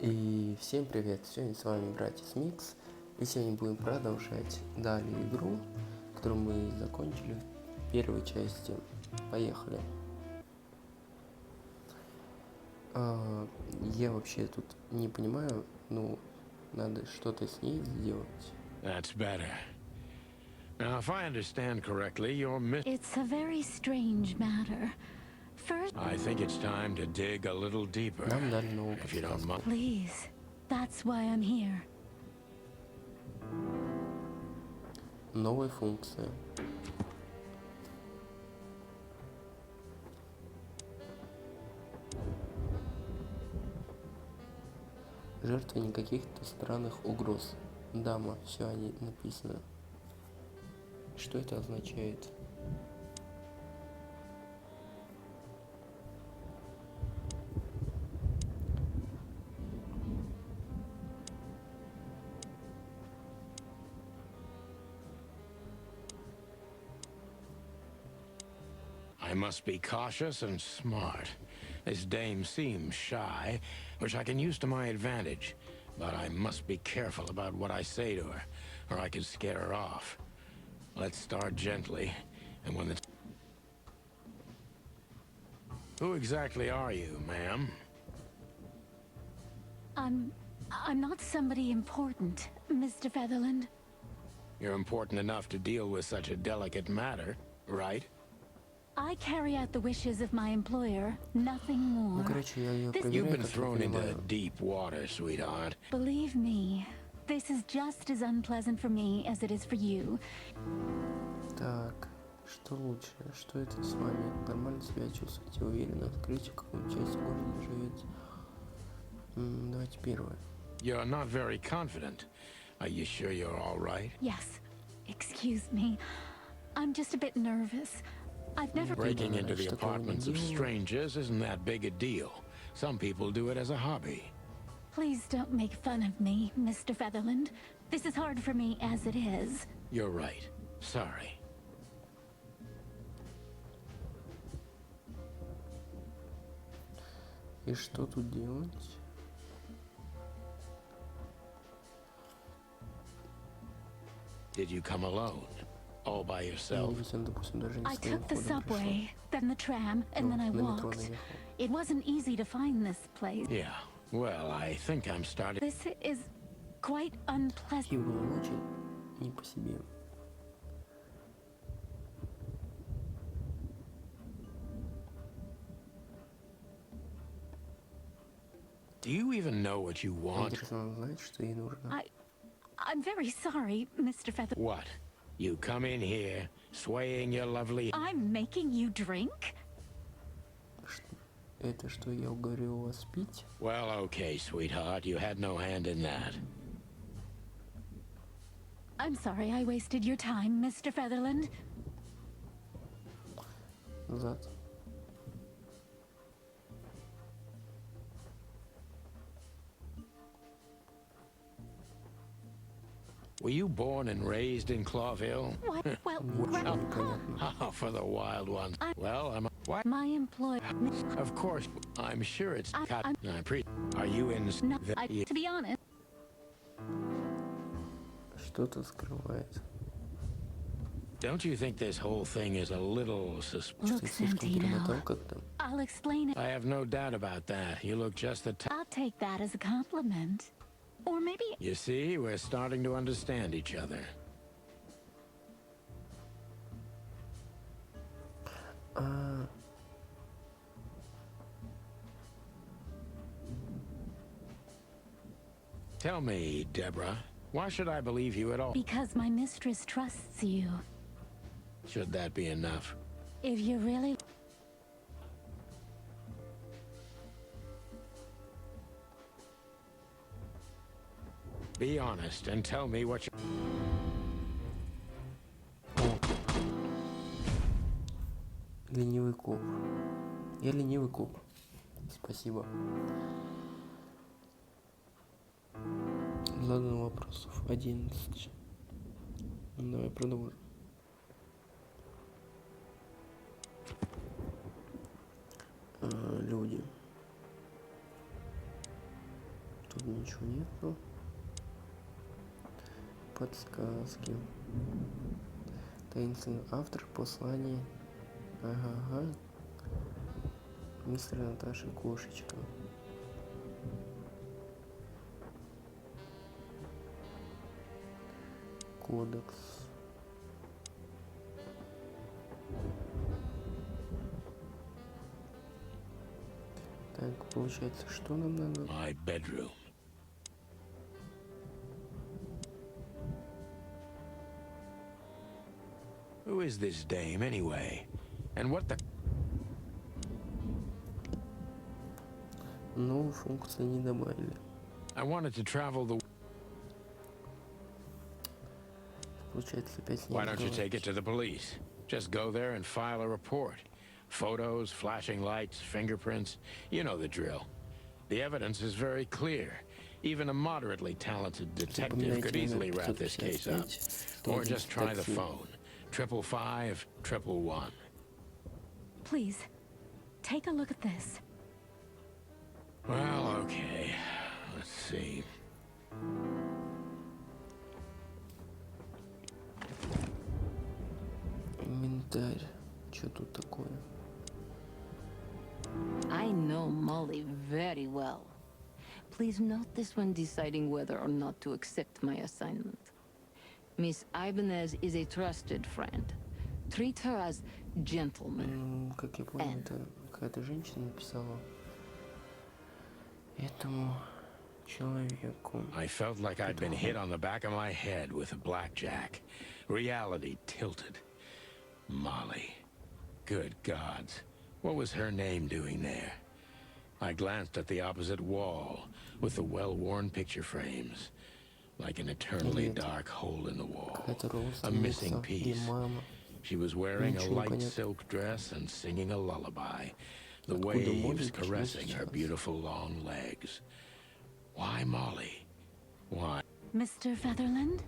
И всем привет! Сегодня с вами BratisMix. И сегодня будем продолжать далее игру, которую мы закончили в первой части. Поехали. Я вообще тут не понимаю, ну, надо что-то с ней сделать. That's better. Now, if I understand correctly, your It's a very strange matter. First, I think it's time to dig a little deeper. Нам дали новую If you don't подсказку. mind. please. That's why I'm here. Новые функции. Жертвы никаких-то странных угроз. Дама, все они написано. Что это означает? I must be cautious and smart. This dame seems shy, which I can use to my advantage. But I must be careful about what I say to her, or I could scare her off. Let's start gently, and when the... Who exactly are you, ma'am? I'm not somebody important, Mr. Featherland. You're important enough to deal with such a delicate matter, right? I carry out the wishes of my employer, nothing Ну, more. короче, я ее This- You've проверяю, been как я thrown into понимаю. deep water, sweetheart. Believe me, this is just as unpleasant for me as it is for you. Так, что лучше? Что это с вами? Нормально себя чувствуете? Уверенно? Открыть, в какой части города живете? Давайте первое. You're not very confident. Are you sure you're all right? Yes, excuse me. I'm just a bit nervous. I've never... Breaking into the Что такого не apartments of делала. strangers isn't that big a deal. Some people do it as a hobby. Please don't make fun of me, Mr. Featherland. This is hard for me as it is. You're right. Sorry. И что тут делать? Did you come alone? All by Я, yourself? допустим, даже не I с твоим took the ходом пришел. subway, then the tram, and then I На метро walked. наехал. It wasn't easy to find this place. Yeah. Well, I think I'm starting... This is quite unpleasant. И было очень не по себе. Do you even know what you want? Интересно знать, что ей нужно. I'm very sorry, Mr. Feather. What? You come in here, swaying your lovely... I'm making you drink? Это что, я уговорил вас пить? Well, okay, sweetheart. You had no hand in that. I'm sorry I wasted your time, Mr. Featherland. Назад. Were you born and raised in Clawville? What? Well, Ничего непонятно. Oh, for the wild ones. Well, I'm... What? my employer... Of course, I'm sure it's... I'm- Are you in... No, to be honest, Что-то скрывает. Don't you think this whole thing is a little suspicious? look, Ты слишком перемотал Santino, как-то. I'll explain it. I have no doubt about that. You look just the type. I'll take that as a compliment. Or maybe... You see, we're starting to understand each other. А, Tell me, Deborah, why should I believe you at all? Because my mistress trusts you. Should that be enough? If you really... Be honest and tell me what you... ленивый коп. Я ленивый коп. Спасибо. Задано вопросов 11. Ну, давай продолжим. Люди. вроде ничего нету. Подсказки. Таинственный автор послания. Ага. Мистер Наташа Кошечка. Кодекс. Так, получается, что нам надо? My bedroom. Who is this dame anyway? And what the... Новую функцию не добавили. I wanted to travel the... Получается, опять не Why don't you открывается. take it to the police? Just go there and file a report. Photos, flashing lights, fingerprints, you know the drill. The evidence is very clear. Even a moderately talented detective could easily wrap this case up. Or just try the phone. 555 111. Please, take a look at this. Well, okay. Let's see. Инвентарь. Что тут такое? I know Molly very well. Please note this when deciding whether or not to accept my assignment. Miss Ibanez is a trusted friend. Treat her as gentleman. Как я понял, это какая-то женщина написала этому человеку. I felt like I'd been hit on the back of my head with a blackjack. Reality tilted. Molly. Good gods. What was her name doing there? I glanced at the opposite wall with the well-worn picture frames. Like an eternally dark hole in the wall. A missing piece. She was wearing a light silk dress and singing a lullaby. The waves caressing her beautiful long legs. Why Molly? Why? Mr. Featherland?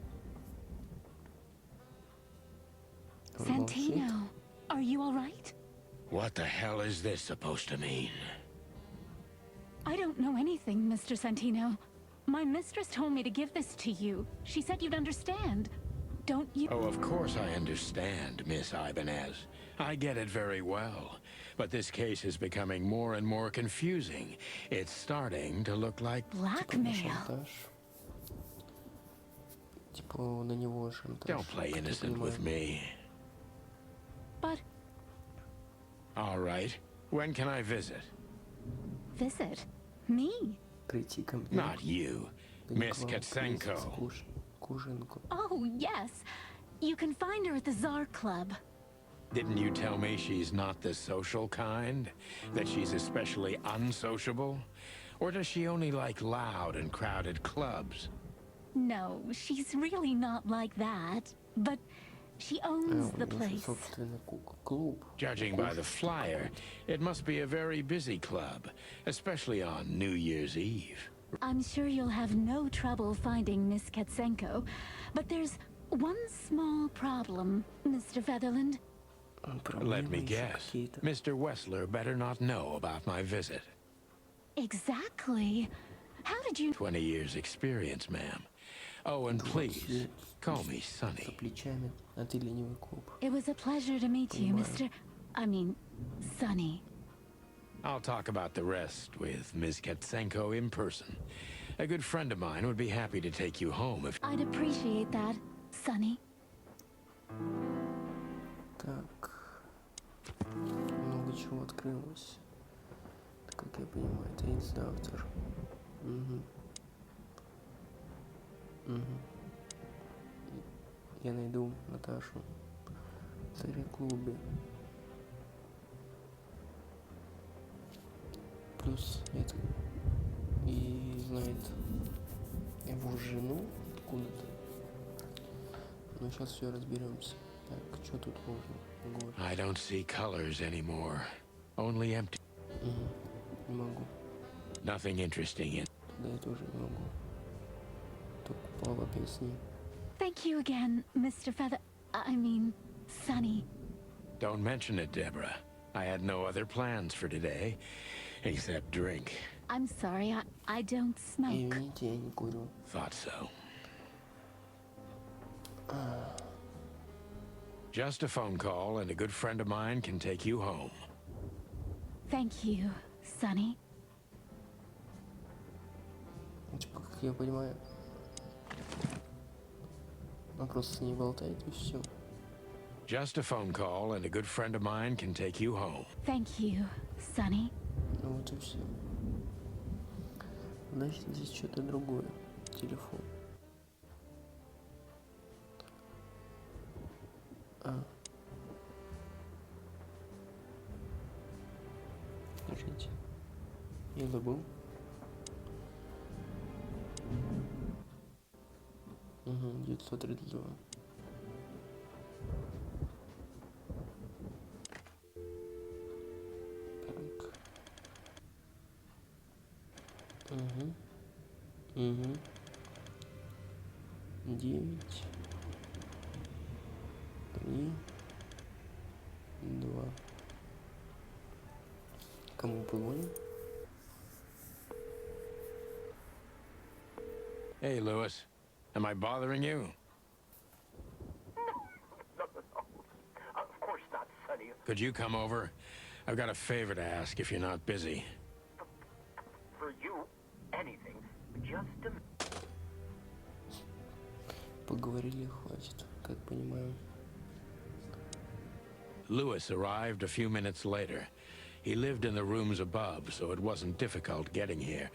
Santino, are you all right? What the hell is this supposed to mean? I don't know anything, Mr. Santino. My mistress told me to give this to you. She said you'd understand. Don't you? Oh, of course I understand, Miss Ibanez. I get it very well. But this case is becoming more and more confusing. It's starting to look like... Blackmail. Типа на него шантаж. Don't play innocent with me. But... All right. When can I visit? Visit? Me? Прийти ко мне. Not you. Miss Katsenko. Кужинку. Oh, yes. You can find her at the Tsar Club. Didn't you tell me she's not the social kind? That she's especially unsociable? Or does she only like loud and crowded clubs? No, she's really not like that. But she owns the place. Собственный клуб. Judging by the flyer, it must be a very busy club, especially on New Year's Eve. I'm sure you'll have no trouble finding Miss Katsenko, but there's one small problem, Mr. Featherland. Let me guess. Mr. Wessler better not know about my visit. Exactly. How did you... 20 years experience, ma'am. Oh, and please, call me Sonny. За плечами, а ты ленивый клуб. It was a pleasure to meet you, Sonny. I'll talk about the rest with Ms. Katsenko in person. A good friend of mine would be happy to take you home if... I'd appreciate that, Sonny. Так. Много чего открылось. Как я понимаю, таинственный автор. Я найду Наташу в царе-клубе. Плюс это и знает его жену откуда-то. Но сейчас все разберемся. Так, что тут можно? Город. I don't see colors anymore. Only empty. Не могу. Nothing interesting in... Да, я тоже не могу. Только Павла песни. Thank you again, Mr. Sonny. Don't mention it, Deborah. I had no other plans for today, except drink. I'm sorry, I don't smoke. Извините, я не курю. Thought so. Just a phone call, and a good friend of mine can take you home. Thank you, Sonny. Типа, как я понимаю, она просто с ней болтает и все. Just a phone call, and a good friend of mine can take you home. Thank you, Sonny. Ну вот и все. Значит, здесь что-то другое. Телефон. Подождите. Я забыл. Угу, 932. Так. Угу. 9, 3, 2. Кому позвоним? Hey, Lewis. Am I bothering you? No. Of course not, Sonny. Could you come over? I've got a favor to ask if you're not busy. For you, anything. Just a... Поговорили, хватит, как понимаю. Lewis arrived a few minutes later. He lived in the rooms above, so it wasn't difficult getting here.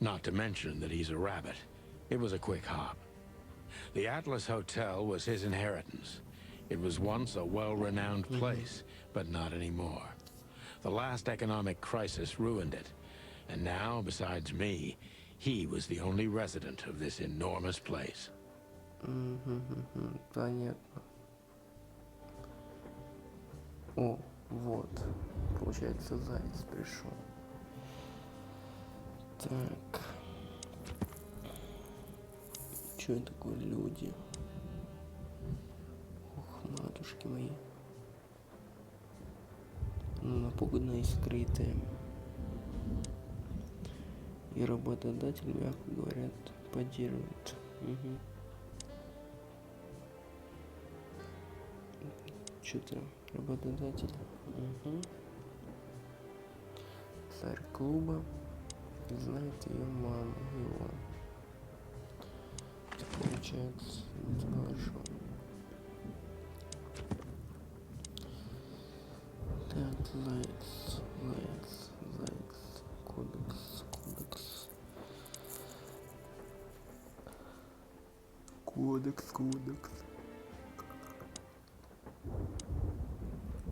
Not to mention that he's a rabbit. It was a quick hop. The Atlas Hotel was his inheritance. It was once a well-renowned place, but not anymore. The last economic crisis ruined it. And now, besides me, he was the only resident of this enormous place. Понятно. О, вот. Получается, заяц пришел. Так. Что это такое, люди? Ох, матушки мои. Напуганные и скрытые. И работодатель, мягко говорят, поддерживает. Угу. Что-то работодатель. Угу. Царь клуба. Знает ее мама, его. Это получается с большое. Так, заяц. Кодекс.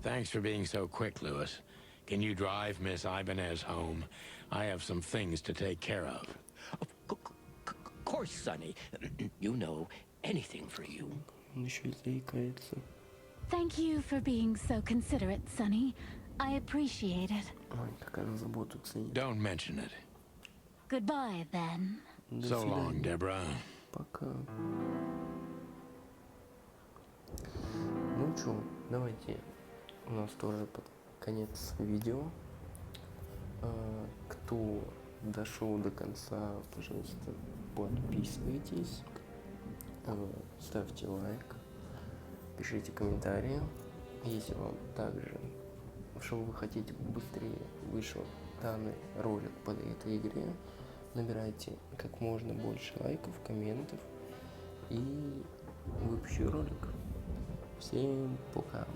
Thanks for being so quick, Lewis. Can you drive Miss Ibanez home? I have some things to take care of. Of course, Sonny. You know, anything for you. Он еще и заикается. Thank you for being so considerate, Sonny. I appreciate it. Ой, как она заботу ценит. Don't mention it. Goodbye, then. До So long, свидания. Deborah. Пока. Ну чё, давайте. У нас тоже под конец видео. Кто дошел до конца, пожалуйста, подписывайтесь, ставьте лайк, пишите комментарии. Если вам также, что вы хотите быстрее вышел данный ролик под этой игре, набирайте как можно больше лайков, комментов и выпущу ролик. Всем пока!